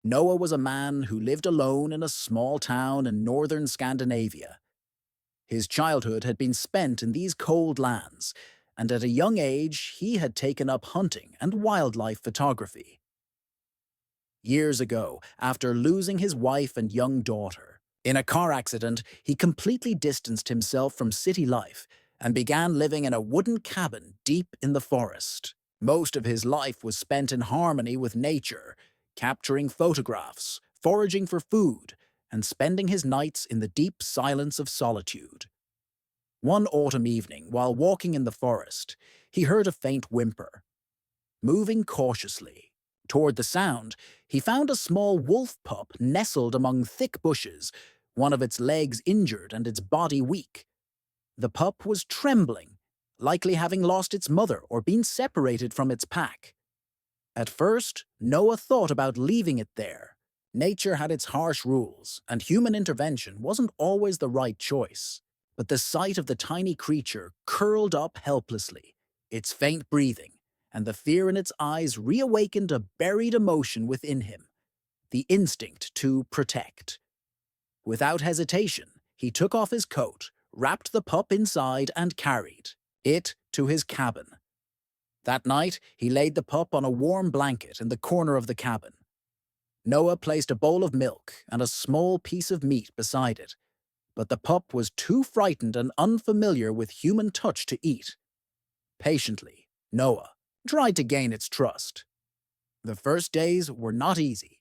Noah was a man who lived alone in a small town in northern Scandinavia. His childhood had been spent in these cold lands, and at a young age he had taken up hunting and wildlife photography. Years ago, after losing his wife and young daughter, in a car accident, he completely distanced himself from city life and began living in a wooden cabin deep in the forest. Most of his life was spent in harmony with nature, capturing photographs, foraging for food, and spending his nights in the deep silence of solitude. One autumn evening, while walking in the forest, he heard a faint whimper. Moving cautiously toward the sound, he found a small wolf pup nestled among thick bushes, one of its legs injured and its body weak. The pup was trembling, likely having lost its mother or been separated from its pack. At first, Noah thought about leaving it there. Nature had its harsh rules, and human intervention wasn't always the right choice. But the sight of the tiny creature curled up helplessly, its faint breathing, and the fear in its eyes reawakened a buried emotion within him, the instinct to protect. Without hesitation, he took off his coat, wrapped the pup inside, and carried it to his cabin. That night, he laid the pup on a warm blanket in the corner of the cabin. Noah placed a bowl of milk and a small piece of meat beside it, but the pup was too frightened and unfamiliar with human touch to eat. Patiently, Noah tried to gain its trust. The first days were not easy.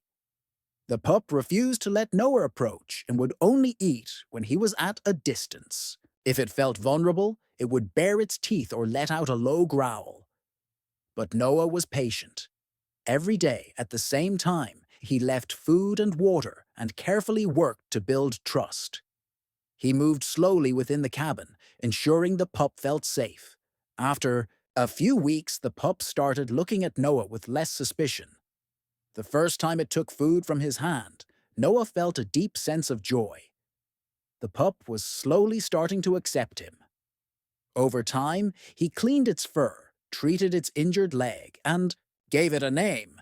The pup refused to let Noah approach and would only eat when he was at a distance. If it felt vulnerable, it would bare its teeth or let out a low growl. But Noah was patient. Every day, at the same time, he left food and water and carefully worked to build trust. He moved slowly within the cabin, ensuring the pup felt safe. After a few weeks, the pup started looking at Noah with less suspicion. The first time it took food from his hand, Noah felt a deep sense of joy. The pup was slowly starting to accept him. Over time, he cleaned its fur, treated its injured leg, and gave it a name,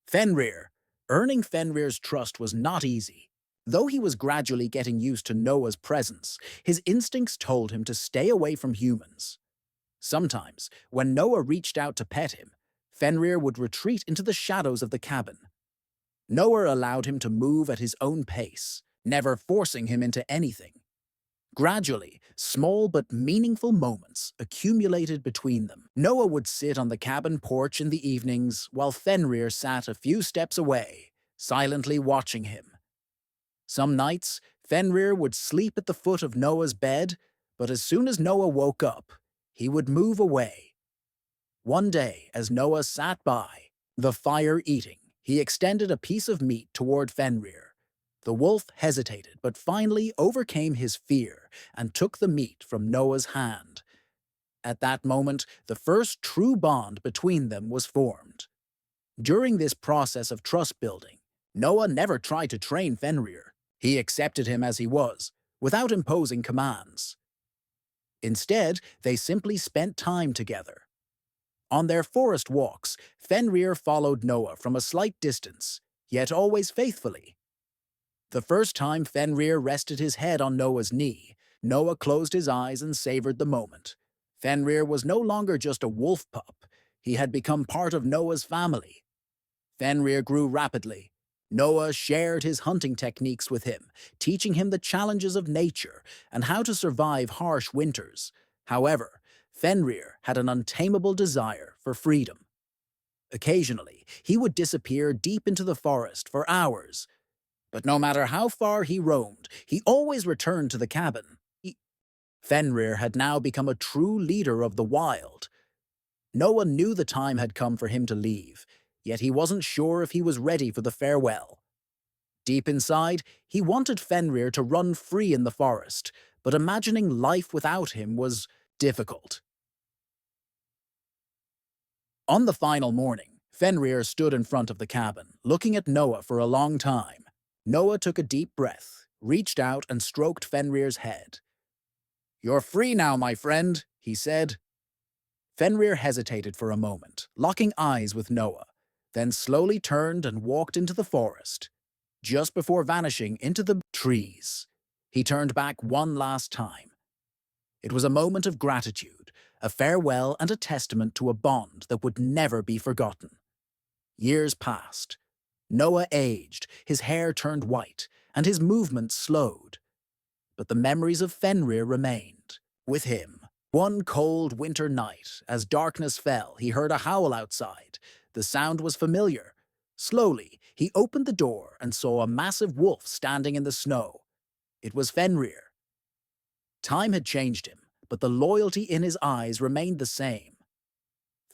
Fenrir. Earning Fenrir's trust was not easy. Though he was gradually getting used to Noah's presence, his instincts told him to stay away from humans. Sometimes, when Noah reached out to pet him, Fenrir would retreat into the shadows of the cabin. Noah allowed him to move at his own pace, never forcing him into anything. Gradually, small but meaningful moments accumulated between them. Noah would sit on the cabin porch in the evenings while Fenrir sat a few steps away, silently watching him. Some nights, Fenrir would sleep at the foot of Noah's bed, but as soon as Noah woke up, he would move away. One day, as Noah sat by the fire eating, he extended a piece of meat toward Fenrir. The wolf hesitated, but finally overcame his fear and took the meat from Noah's hand. At that moment, the first true bond between them was formed. During this process of trust building, Noah never tried to train Fenrir. He accepted him as he was, without imposing commands. Instead, they simply spent time together. On their forest walks, Fenrir followed Noah from a slight distance, yet always faithfully. The first time Fenrir rested his head on Noah's knee, Noah closed his eyes and savored the moment. Fenrir was no longer just a wolf pup. He had become part of Noah's family. Fenrir grew rapidly. Noah shared his hunting techniques with him, teaching him the challenges of nature and how to survive harsh winters. However, Fenrir had an untamable desire for freedom. Occasionally, he would disappear deep into the forest for hours. But no matter how far he roamed, he always returned to the cabin. Fenrir had now become a true leader of the wild. Noah knew the time had come for him to leave, yet he wasn't sure if he was ready for the farewell. Deep inside, he wanted Fenrir to run free in the forest, but imagining life without him was difficult. On the final morning, Fenrir stood in front of the cabin, looking at Noah for a long time. Noah took a deep breath, reached out and stroked Fenrir's head. "You're free now, my friend," he said. Fenrir hesitated for a moment, locking eyes with Noah. then slowly turned and walked into the forest. Just before vanishing into the trees, he turned back one last time. It was a moment of gratitude, a farewell and a testament to a bond that would never be forgotten. Years passed. Noah aged, his hair turned white, and his movements slowed. But the memories of Fenrir remained. With him, one cold winter night, as darkness fell, he heard a howl outside. The sound was familiar. Slowly, he opened the door and saw a massive wolf standing in the snow. It was Fenrir. Time had changed him, but the loyalty in his eyes remained the same.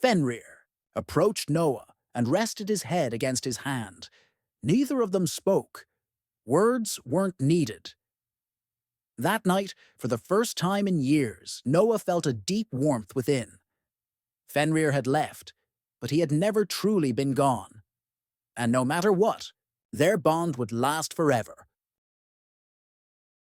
Fenrir approached Noah and rested his head against his hand. Neither of them spoke. Words weren't needed. That night, for the first time in years, Noah felt a deep warmth within. Fenrir had left, but he had never truly been gone. And no matter what, their bond would last forever.